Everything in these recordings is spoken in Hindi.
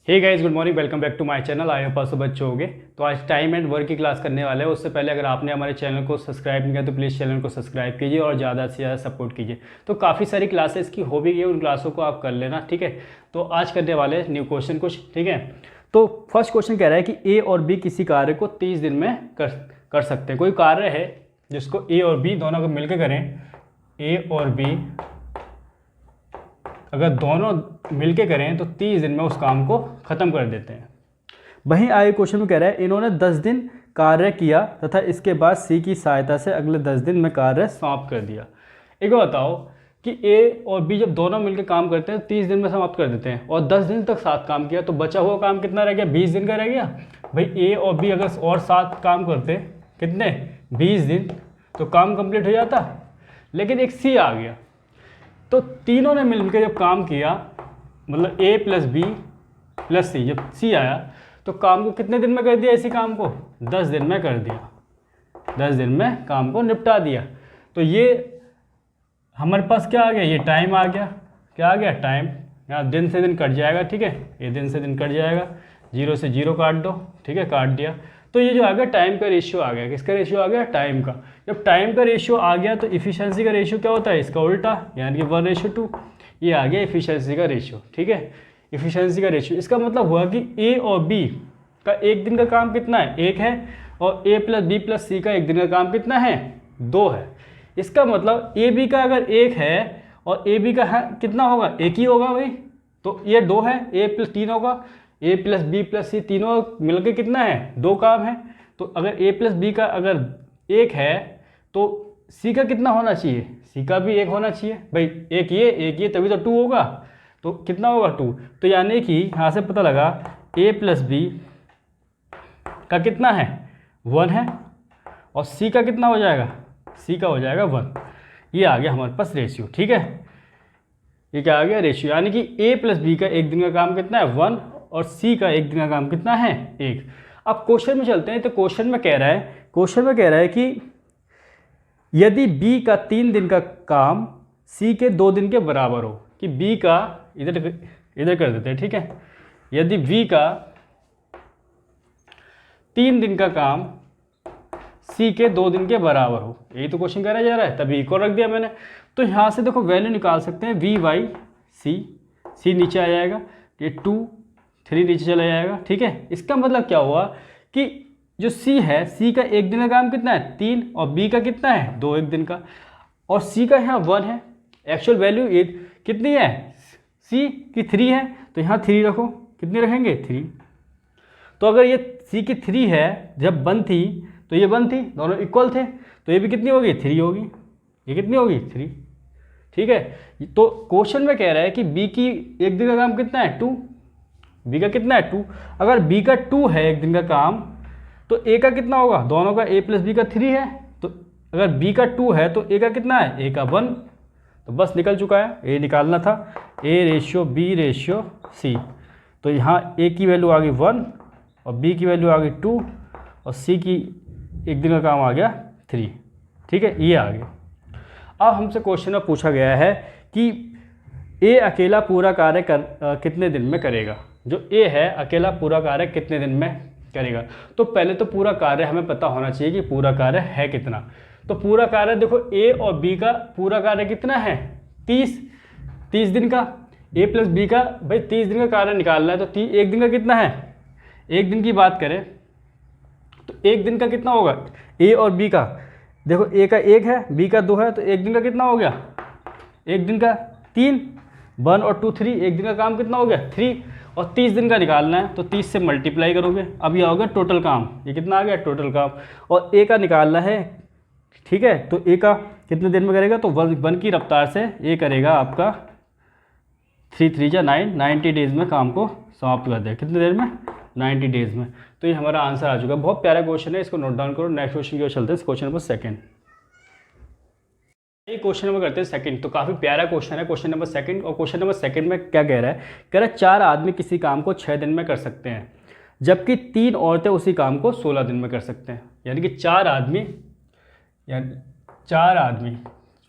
Hey guys, good morning, welcome back to my channel. I hope आप सब अच्छे होंगे। तो आज टाइम एंड वर्क की क्लास करने वाले हैं। उससे पहले अगर आपने हमारे चैनल को सब्सक्राइब नहीं किया तो प्लीज़ चैनल को सब्सक्राइब कीजिए और ज़्यादा से ज़्यादा सपोर्ट कीजिए। तो काफ़ी सारी क्लासेस की हो भी गई, उन क्लासों को आप कर लेना, ठीक है। तो आज करने वाले न्यू क्वेश्चन कुछ, ठीक है। तो फर्स्ट क्वेश्चन कह रहा है कि ए और बी किसी कार्य को 30 दिन में कर सकते हैं। कोई कार्य है जिसको ए और बी दोनों को मिलकर करें, ए और बी अगर दोनों मिलके करें तो 30 दिन में उस काम को ख़त्म कर देते हैं। वहीं आगे क्वेश्चन में कह रहा है इन्होंने 10 दिन कार्य किया तथा इसके बाद सी की सहायता से अगले 10 दिन में कार्य समाप्त कर दिया। एक बार बताओ कि ए और बी जब दोनों मिलकर काम करते हैं 30 दिन में समाप्त कर देते हैं और 10 दिन तक साथ काम किया, तो बचा हुआ काम कितना रह गया? 20 दिन का रह गया। भाई ए और बी अगर और साथ काम करते कितने 20 दिन तो काम कंप्लीट हो जाता, लेकिन एक सी आ गया। तो तीनों ने मिलकर जब काम किया, मतलब ए प्लस बी प्लस सी, जब सी आया तो काम को कितने दिन में कर दिया? इसी काम को 10 दिन में कर दिया, 10 दिन में काम को निपटा दिया। तो ये हमारे पास क्या आ गया? ये टाइम आ गया। क्या आ गया? टाइम। यहाँ दिन से दिन कट जाएगा, ठीक है, ये दिन से दिन कट जाएगा, 0 से 0 काट दो, ठीक है, काट दिया। तो ये जो आ गया टाइम का रेशियो आ गया। किसका रेशियो आ गया? टाइम का। जब टाइम का रेशियो आ गया तो इफिशिएंसी का रेशियो क्या होता है? इसका उल्टा, यानी कि 1:2। ये आ गया इफिशिएंसी का रेशियो, ठीक है, इफिशिएंसी का रेशियो। इसका मतलब हुआ कि ए और बी का एक दिन का काम कितना है? 1 है, और ए प्लस बी प्लस सी का एक दिन का काम कितना है? 2 है। इसका मतलब ए बी का अगर 1 है और ए बी का है कितना होगा? 1 ही होगा भाई। तो ये 2 है, ए प्लस 3 होगा, ए प्लस बी प्लस सी तीनों मिलकर कितना है? 2 काम है। तो अगर ए प्लस बी का अगर 1 है तो सी का कितना होना चाहिए? सी का भी 1 होना चाहिए भाई। एक ये तभी तो 2 होगा। तो कितना होगा? 2। तो यानी कि यहाँ से पता लगा ए प्लस बी का कितना है? 1 है, और सी का कितना हो जाएगा? सी का हो जाएगा 1। ये आ गया हमारे पास रेशियो, ठीक है। ये क्या आ गया? रेशियो। यानी कि ए प्लस बी का एक दिन का काम कितना है? 1, और सी का एक दिन का काम कितना है? 1। अब क्वेश्चन में चलते हैं। तो क्वेश्चन में कह रहा है कि यदि बी का 3 दिन का काम सी के 2 दिन के बराबर हो, कि बी का इधर कर देते हैं, ठीक है। यदि बी का 3 दिन का काम सी के 2 दिन के बराबर हो, यही तो क्वेश्चन करा जा रहा है, तभी इक्वल रख दिया मैंने। तो यहाँ से देखो वैल्यू निकाल सकते हैं वी बाई सी नीचे आ जाएगा, ये 2 3 नीचे चला जाएगा, ठीक है। इसका मतलब क्या हुआ कि जो सी है, सी का एक दिन का काम कितना है? 3, और बी का कितना है? 2 एक दिन का, और सी का यहाँ 1 है। एक्चुअल वैल्यू ये कितनी है? सी की 3 है, तो यहाँ 3 रखो। कितनी रखेंगे? 3। तो अगर ये सी की 3 है, जब 1 थी तो ये 1 थी, दोनों इक्वल थे, तो ये भी कितनी होगी? 3 होगी। ये कितनी होगी? 3, ठीक है। तो क्वेश्चन में कह रहा है कि बी की एक दिन का काम कितना है? 2। बी का कितना है? 2। अगर बी का 2 है एक दिन का काम, तो ए का कितना होगा? दोनों का ए प्लस बी का 3 है, तो अगर बी का 2 है तो ए का कितना है? ए का 1। तो बस निकल चुका है, ए निकालना था, A ratio B ratio C. तो यहाँ ए की वैल्यू आ गई 1, और बी की वैल्यू आ गई 2, और सी की एक दिन का काम आ गया 3, ठीक है। ये आ गया। अब हमसे क्वेश्चन में पूछा गया है कि ए अकेला पूरा कार्य कितने दिन में करेगा। जो ए है अकेला पूरा कार्य कितने दिन में करेगा। तो पहले तो पूरा कार्य हमें पता होना चाहिए कि पूरा कार्य है कितना। तो पूरा कार्य देखो, ए और बी का पूरा कार्य कितना है? 30 दिन का। ए प्लस बी का भाई 30 दिन का कार्य निकालना है, तो एक दिन का कितना है? एक दिन की बात करें तो एक दिन का कितना होगा? ए और बी का देखो, ए का 1 है, बी का 2 है, तो एक दिन का कितना हो गया? एक दिन का 3, 1 और 2 3, एक दिन का काम कितना हो गया? 3। और 30 दिन का निकालना है तो 30 से मल्टीप्लाई करोगे, अब ये होगा टोटल काम। ये कितना आ गया? टोटल काम। और ए का निकालना है, ठीक है। तो ए का कितने दिन में करेगा? तो 1 की रफ्तार से ए करेगा आपका 3 3 जा 9, 90 डेज में काम को समाप्त कर देगा। कितने देर में? 90 डेज में। तो ये हमारा आंसर आ चुका है। बहुत प्यारा क्वेश्चन है, इसको नोट डाउन करो। नेक्स्ट क्वेश्चन की ओर चलते हैं, क्वेश्चन नंबर 2। ये क्वेश्चन नंबर करते हैं 2। तो काफ़ी प्यारा क्वेश्चन है, क्वेश्चन नंबर 2। और क्वेश्चन नंबर 2 में क्या कह रहा है? कह रहा है 4 आदमी किसी काम को 6 दिन में कर सकते हैं, जबकि 3 औरतें उसी काम को 16 दिन में कर सकते हैं। यानी कि 4 आदमी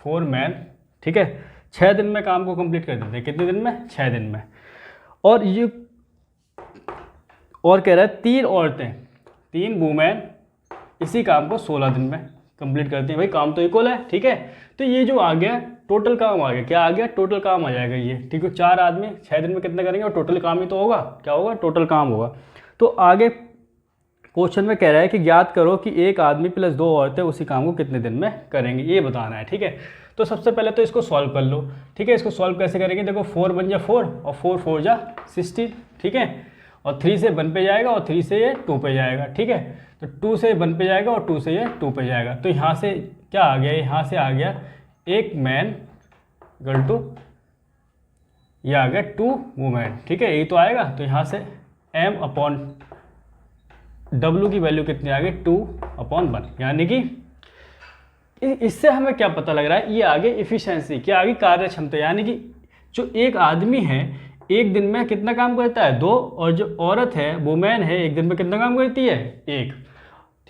4 मैन, ठीक है, 6 दिन में काम को कंप्लीट कर देते हैं। कितने दिन में? 6 दिन में। और ये और कह रहा है 3 औरतें, 3 वुमेन इसी काम को 16 दिन में कंप्लीट करती हैं। भाई काम तो इक्वल है, ठीक है। तो ये जो आ गया टोटल काम आ गया, क्या आ गया, टोटल काम आ जाएगा ये, ठीक है। 4 आदमी 6 दिन में कितना करेंगे, और टोटल काम ही तो होगा, क्या होगा, टोटल काम होगा। तो आगे क्वेश्चन में कह रहा है कि ज्ञात करो कि एक आदमी प्लस 2 औरतें उसी काम को कितने दिन में करेंगे, ये बताना है, ठीक है। तो सबसे पहले तो इसको सॉल्व कर लो, ठीक है। इसको सॉल्व कैसे करेंगे, देखो 4 बन जा 4 और 4 4 जा 16, ठीक है। और 3 से 1 पे जाएगा और 3 से ये 2 पे जाएगा, ठीक है। तो 2 से 1 पे जाएगा और 2 से ये 2 पे जाएगा। तो यहाँ से क्या आ गया, यहाँ से आ गया एक मैन इक्वल टू ये आ गया 2 वुमेन, ठीक है, यही तो आएगा। तो यहाँ से m अपॉन w की वैल्यू कितनी आ गई, 2/1, यानी कि इससे हमें क्या पता लग रहा है, ये आगे इफिशिएंसी, क्या आगे कार्य क्षमता, यानी कि जो एक आदमी है एक दिन में कितना काम करता है 2, और जो औरत है वुमेन है एक दिन में कितना काम करती है 1,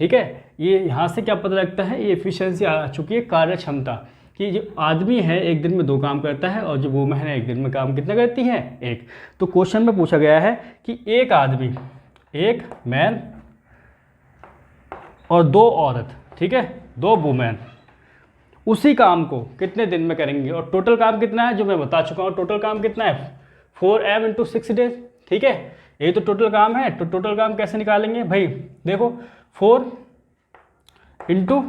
ठीक है। ये यहाँ से क्या पता लगता है, ये इफिशिएंसी आ चुकी है कार्य क्षमता, कि जो आदमी है एक दिन में 2 काम करता है और जो वुमेन है एक दिन में काम कितना करती है 1। तो क्वेश्चन में पूछा गया है कि एक आदमी, एक मैन और 2 औरत, ठीक है, 2 वुमेन उसी काम को कितने दिन में करेंगे, और टोटल काम कितना है जो मैं बता चुका हूँ, टोटल काम कितना है 4m × 6 डेज, ठीक है। यही तो टोटल काम है। तो टोटल काम कैसे निकालेंगे भाई, देखो 4 ×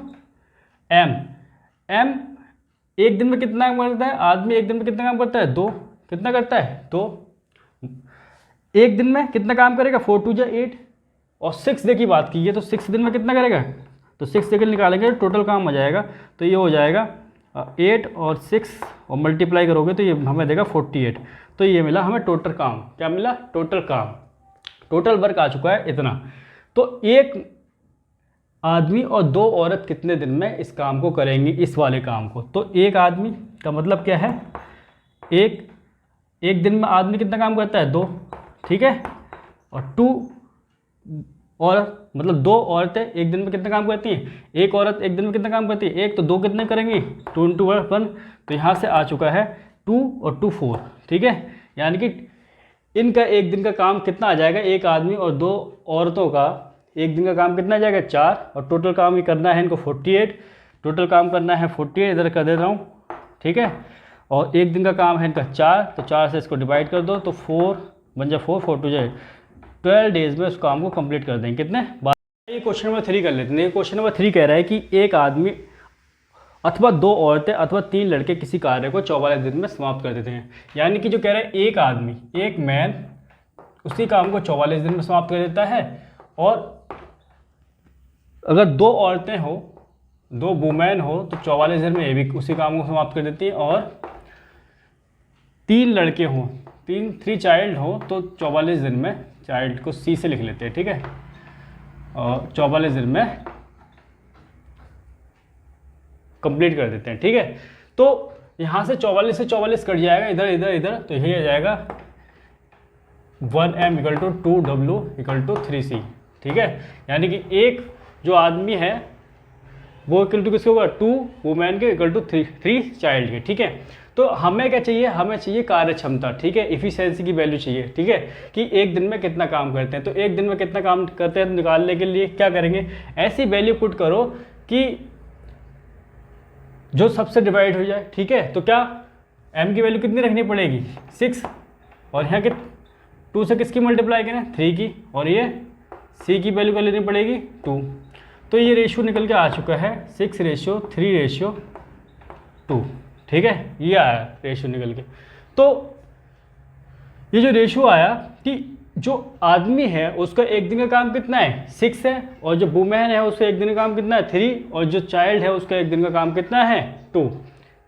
m, m एक दिन में कितना काम करता है, आदमी एक दिन में कितना काम करता है 2, कितना करता है 2, एक दिन में कितना काम करेगा 4 2 जा 8, और 6 डे की बात की है तो 6 दिन में कितना करेगा, तो 6 डे निकालेंगे टोटल काम आ जाएगा। तो ये हो जाएगा 8 और 6 और मल्टीप्लाई करोगे तो ये हमें देगा 48। तो ये मिला हमें टोटल काम, क्या मिला, टोटल काम, टोटल वर्क आ चुका है इतना। तो एक आदमी और 2 औरत कितने दिन में इस काम को करेंगी, इस वाले काम को। तो एक आदमी का मतलब क्या है, एक दिन में आदमी कितना काम करता है 2, ठीक है, और 2 और मतलब 2 औरतें एक दिन में कितना काम करती हैं, एक औरत एक दिन में कितना काम करती है 1, तो 2 कितने करेंगी 2 × 1। तो यहाँ से आ चुका है 2 और 2 4, ठीक है। यानी कि इनका एक दिन का काम कितना आ जाएगा, एक आदमी और 2 औरतों का एक दिन का काम कितना आ जाएगा 4, और टोटल काम ही करना है इनको 48, टोटल काम करना है 48, इधर कर देता हूँ, ठीक है। और एक दिन का काम है इनका 4, तो 4 से इसको डिवाइड कर दो तो 4 बन जाए 4 4 2 जाए 12 डेज में उस काम को कंप्लीट कर देंगे। कितने, ये क्वेश्चन नंबर 3 कर लेते हैं। क्वेश्चन नंबर 3 कह रहा है कि एक आदमी अथवा 2 औरतें अथवा 3 लड़के किसी कार्य को 44 दिन में समाप्त कर देते हैं। यानी कि जो कह रहा है एक आदमी, एक मैन उसी काम को 44 दिन में समाप्त कर देता है, और अगर 2 औरतें हो, 2 वुमेन हो तो 44 दिन में ये भी उसी काम को समाप्त कर देती है, और 3 लड़के हों, 3 चाइल्ड हो तो 44 दिन में, चाइल्ड को C से लिख लेते हैं, ठीक है, और 44 दिन में कंप्लीट कर देते हैं, ठीक है। तो यहाँ से 44 से 44 कट जाएगा, इधर इधर इधर, तो यही आ जाएगा 1m = 2w = 3c, ठीक है। यानी कि एक जो आदमी है वो इक्वल टू किसके होगा 2 वुमेन के इक्वल टू 3 चाइल्ड के, ठीक है। तो हमें क्या चाहिए, हमें चाहिए कार्य क्षमता, ठीक है, इफिशिएंसी की वैल्यू चाहिए, ठीक है, कि एक दिन में कितना काम करते हैं। तो एक दिन में कितना काम करते हैं निकालने के लिए क्या करेंगे, ऐसी वैल्यू पुट करो कि जो सबसे डिवाइड हो जाए, ठीक है। तो क्या m की वैल्यू कितनी रखनी पड़ेगी 6, और यहाँ के 2 से किसकी मल्टीप्लाई करें 3 की, और ये c की वैल्यू क्या लेनी पड़ेगी 2। तो ये रेशियो निकल के आ चुका है 6:3:2, ठीक है, ये आया रेशियो निकल के। तो ये जो रेशियो आया कि जो आदमी है उसका एक दिन का काम कितना है 6 है, और जो वुमेन है उसका एक दिन का काम कितना है 3, और जो चाइल्ड है उसका एक दिन का काम कितना है 2,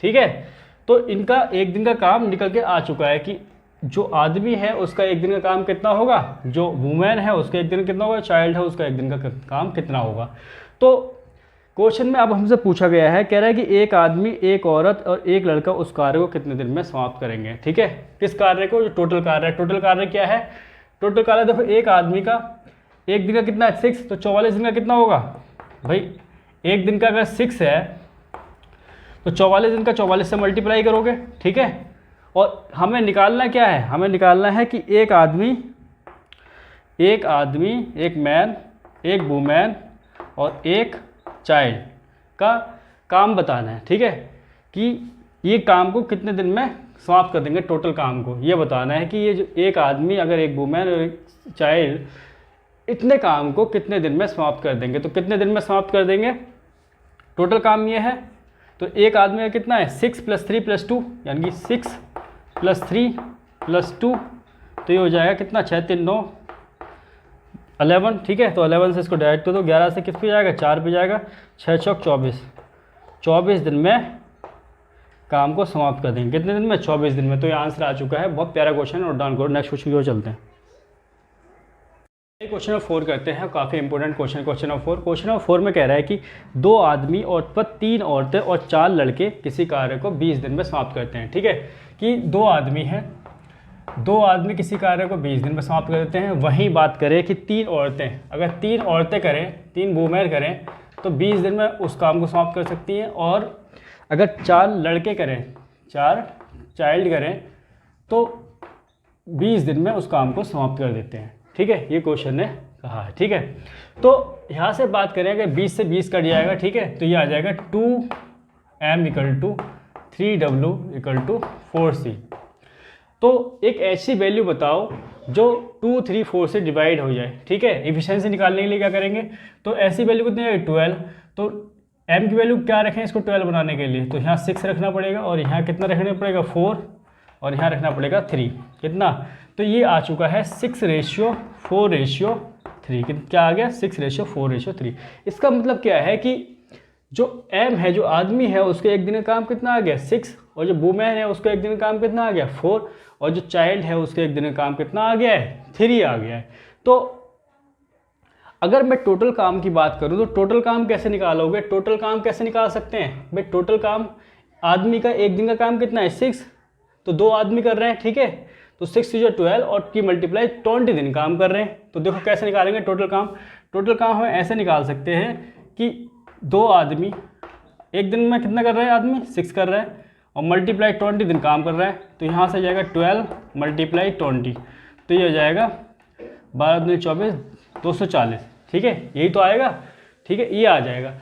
ठीक है। तो इनका एक दिन का काम निकल के आ चुका है कि जो आदमी है उसका एक दिन का काम कितना होगा, जो वुमेन है उसका एक दिन कितना होगा, चाइल्ड है उसका एक दिन का काम कितना होगा। तो क्वेश्चन में अब हमसे पूछा गया है, कह रहा है कि एक आदमी, एक औरत और एक लड़का उस कार्य को कितने दिन में समाप्त करेंगे, ठीक है। किस कार्य को, जो टोटल कार्य है। टोटल कार्य क्या है, टोटल कार्य देखो एक आदमी का एक दिन का कितना है 6, तो 44 दिन का कितना होगा भाई, एक दिन का अगर 6 है तो 44 दिन का 44 से मल्टीप्लाई करोगे, ठीक है। और हमें निकालना क्या है, हमें निकालना है कि एक आदमी एक आदमी, एक मैन, एक वूमेन और एक चाइल्ड का काम बताना है, ठीक है, कि ये काम को कितने दिन में समाप्त कर देंगे, टोटल काम को ये बताना है कि ये जो एक आदमी, अगर एक वूमेन और एक चाइल्ड, इतने काम को कितने दिन में समाप्त कर देंगे। तो कितने दिन में समाप्त कर देंगे, टोटल काम ये है। तो एक आदमी का कितना है 6 + 3 + 2, यानी कि 6 + 3 + 2, तो ये हो जाएगा कितना 6 3 9 11, ठीक है। तो 11 से इसको डायरेक्ट कर दो, 11 से किस पे जाएगा 4 पे जाएगा, 6 चौक 24, 24 दिन में काम को समाप्त कर देंगे। कितने दिन में 24 दिन में। तो ये आंसर आ चुका है। बहुत प्यारा क्वेश्चन है, नोट डाउन करो। नेक्स्ट क्वेश्चन की ओर चलते हैं। क्वेश्चन नंबर 4 करते हैं, काफ़ी important question. Question number 4, question number 4 में कह रहा है कि 2 आदमी और 3 औरतें और 4 लड़के किसी कार्य को 20 दिन में समाप्त करते हैं, ठीक है। कि 2 आदमी हैं, 2 आदमी किसी कार्य को 20 दिन में समाप्त कर देते हैं। वहीं बात करें कि 3 औरतें, अगर 3 औरतें करें, 3 वूमेन करें तो 20 दिन में उस काम को समाप्त कर सकती हैं। और अगर 4 लड़के करें, 4 चाइल्ड करें तो 20 दिन में उस काम को समाप्त कर देते हैं, ठीक है। ये क्वेश्चन ने कहा है, ठीक है। तो यहाँ से बात करें, अगर 20 से 20 कट जाएगा, ठीक है, तो ये आ जाएगा 2m = 3w = 4c। तो एक ऐसी वैल्यू बताओ जो 2 3 4 से डिवाइड हो जाए, ठीक है। एफिशिएंसी निकालने के लिए क्या करेंगे, तो ऐसी वैल्यू कितनी है 12। तो m की वैल्यू क्या रखें इसको 12 बनाने के लिए, तो यहाँ 6 रखना पड़ेगा और यहाँ कितना रखना पड़ेगा 4 और यहाँ रखना पड़ेगा 3, कितना। तो ये आ चुका है 6:4:3। क्या आ गया 6:4:3। इसका मतलब क्या है कि जो m है, जो आदमी है, उसके एक दिन का काम कितना आ गया 6, और जो वूमेन है उसका एक दिन का काम कितना आ गया 4, और जो चाइल्ड है उसके एक दिन का काम कितना आ गया है 3 आ गया है। तो अगर मैं टोटल काम की बात करूं तो टोटल काम कैसे निकालोगे, टोटल काम कैसे निकाल सकते हैं भाई। टोटल काम, आदमी का एक दिन का काम कितना है 6, तो 2 आदमी कर रहे हैं, ठीक है। तो 6 × 12 और की मल्टीप्लाई 20 दिन काम कर रहे हैं। तो देखो कैसे निकालेंगे टोटल काम। टोटल काम हम ऐसे निकाल सकते हैं कि 2 आदमी एक दिन में कितना कर रहे हैं, आदमी 6 कर रहा है और मल्टीप्लाई 20 दिन काम कर रहा है। तो यहाँ से जाएगा 12 × 20, तो ये हो जाएगा 12 दूनी 24, 240, ठीक है। यही तो आएगा, ठीक है, ये आ जाएगा।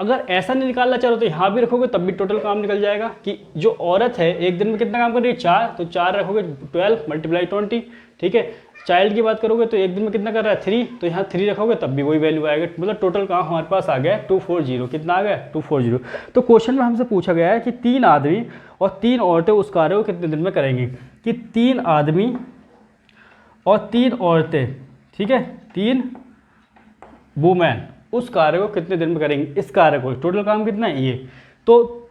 अगर ऐसा नहीं निकालना चाहो तो यहाँ भी रखोगे तब भी टोटल काम निकल जाएगा। कि जो औरत है एक दिन में कितना काम कर रही है 4, तो 4 रखोगे 12 × 20, ठीक है। चाइल्ड की बात करोगे तो एक दिन में कितना कर रहा है 3, तो यहाँ 3 रखोगे तब भी वही वैल्यू आएगा। मतलब टोटल काम हमारे पास आ गया 240। कितना आ गया 240। तो क्वेश्चन में हमसे पूछा गया है कि 3 आदमी और 3 औरतें उस कार्य को कितने दिन में करेंगी। कि 3 आदमी और 3 औरतें, ठीक है, 3 वूमेन उस कार्य को कितने दिन में करेंगे, इस कार्य को। टोटल काम कितना है ये, तो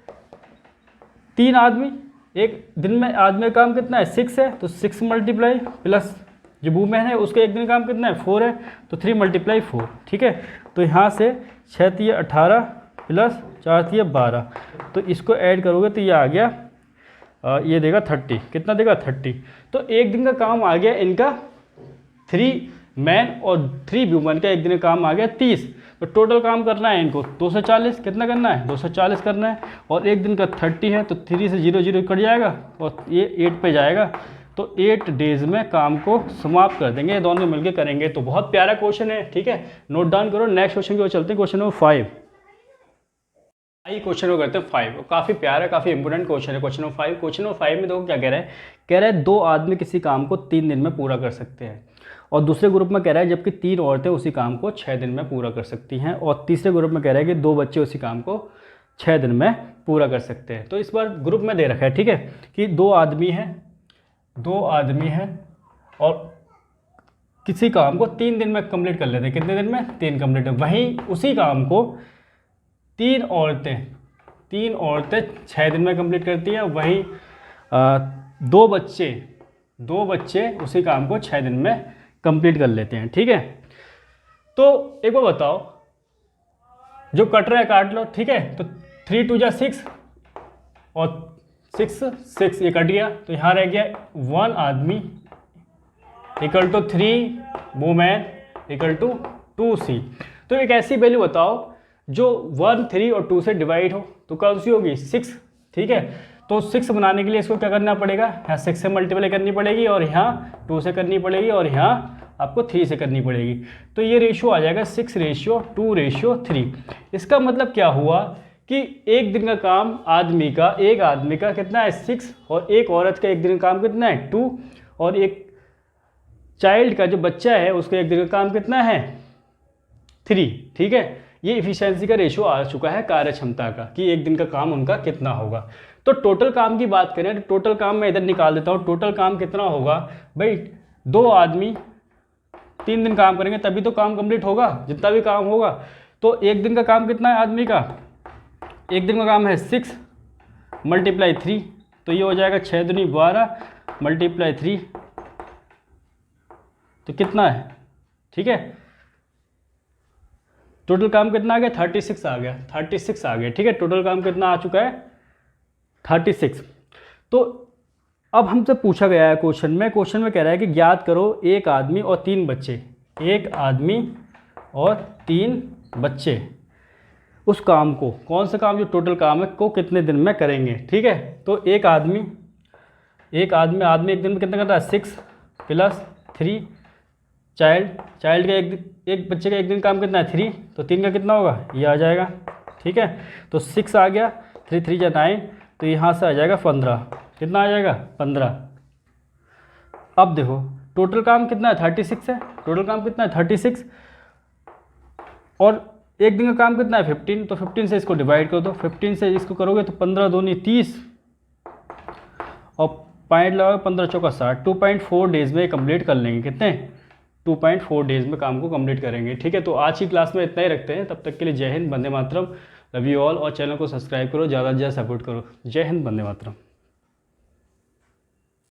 3 आदमी, एक दिन में आदमी का काम कितना है 6 है, तो 6 मल्टीप्लाई प्लस जो वूमेन है उसके एक दिन काम कितना है 4 है, तो 3 × 4, ठीक है। तो यहाँ से 6 × 18 प्लस 4 × 12, तो इसको ऐड करोगे तो ये आ गया, ये देगा 30। कितना देगा 30। तो एक दिन का काम आ गया इनका 3 मैन और 3 वूमेन का एक दिन का काम आ गया 30। तो टोटल काम करना है इनको 240। कितना करना है 240 करना है, और एक दिन का 30 है, तो 3 से 0 0 कट जाएगा और ये 8 पे जाएगा। तो 8 डेज में काम को समाप्त कर देंगे, दोनों मिलकर करेंगे। तो बहुत प्यारा क्वेश्चन है, ठीक है, नोट डाउन करो। नेक्स्ट क्वेश्चन की ओर चलते हैं, क्वेश्चन नंबर 5। आइए क्वेश्चन को करते हैं 5। काफ़ी प्यारा, काफ़ी इंपॉर्टेंट क्वेश्चन है क्वेश्चन नंबर 5। क्वेश्चन नंबर 5 में देखो क्या कह रहा है, कह रहा है 2 आदमी किसी काम को 3 दिन में पूरा कर सकते हैं, और दूसरे ग्रुप में कह रहा है जबकि 3 औरतें उसी काम को 6 दिन में पूरा कर सकती हैं, और तीसरे ग्रुप में कह रहा है कि 2 बच्चे उसी काम को 6 दिन में पूरा कर सकते हैं। तो इस बार ग्रुप में दे रखा है, ठीक है, कि 2 आदमी हैं और किसी काम को 3 दिन में कंप्लीट कर लेते हैं। कितने दिन में 3 कंप्लीट। वहीं उसी काम को 3 औरतें 6 दिन में कंप्लीट करती हैं, वहीं 2 बच्चे उसी काम को 6 दिन में कंप्लीट कर लेते हैं, ठीक है। तो एक बार बताओ, जो कट रहा है काट लो, ठीक है। तो 3 × 2 = 6 और 6 ये कट गया, तो यहाँ रह गया 1 आदमी = 3 वूमेन = 2c। तो एक ऐसी वैल्यू बताओ जो 1 3 और 2 से डिवाइड हो, तो कौन सी होगी 6, ठीक है। तो 6 बनाने के लिए इसको क्या करना पड़ेगा, यहाँ 6 से मल्टीप्लाई करनी पड़ेगी और यहाँ 2 से करनी पड़ेगी और यहाँ आपको 3 से करनी पड़ेगी। तो ये रेशियो आ जाएगा 6:2:3। इसका मतलब क्या हुआ कि एक दिन का काम एक आदमी का कितना है 6, और एक औरत का एक दिन का काम कितना है 2, और एक चाइल्ड का जो बच्चा है उसका एक दिन का काम कितना है 3। ठीक है, ये इफिशियंसी का रेशियो आ चुका है कार्यक्षमता का कि एक दिन का काम उनका कितना होगा। तो टोटल काम की बात करें तो टोटल काम मैं इधर निकाल देता हूँ। टोटल काम कितना होगा भाई, 2 आदमी 3 दिन काम करेंगे तभी तो काम कंप्लीट होगा, जितना भी काम होगा। तो एक दिन का काम कितना है आदमी का, एक दिन का काम है 6 × 3, तो ये हो जाएगा 6 दूनी 12 × 3, तो कितना है, ठीक है। टोटल काम कितना आ गया 36 आ गया, 36 आ गया, ठीक है। टोटल काम कितना आ चुका है 36। तो अब हमसे पूछा गया है क्वेश्चन में कह रहा है कि ज्ञात करो एक आदमी और 3 बच्चे, एक आदमी और 3 बच्चे उस काम को, कौन सा काम जो टोटल काम है को कितने दिन में करेंगे, ठीक है। तो एक आदमी एक दिन में कितना करता है 6 + 3, चाइल्ड का एक बच्चे का एक दिन काम कितना है 3, तो 3 का कितना होगा ये आ जाएगा, ठीक है। तो 6 आ गया, 3 3 जा 9, तो यहाँ से आ जाएगा 15, कितना आ जाएगा 15। अब देखो टोटल काम कितना है 36 है, टोटल काम कितना है 36, और एक दिन का काम कितना है 15, तो 15 से इसको डिवाइड कर दो, 15 से इसको करोगे तो 15 दूनी 30, और पॉइंट लगाओ 15 चौका 60, 2.4 डेज़ में कंप्लीट कर लेंगे। कितने 2.4 डेज़ में काम को कंप्लीट करेंगे, ठीक है। तो आज की क्लास में इतना ही रखते हैं, तब तक के लिए जय Hind, Vande Mataram, love you all, और चैनल को सब्सक्राइब करो, ज़्यादा से ज़्यादा सपोर्ट करो। जय हिंद, वंदे मातरम।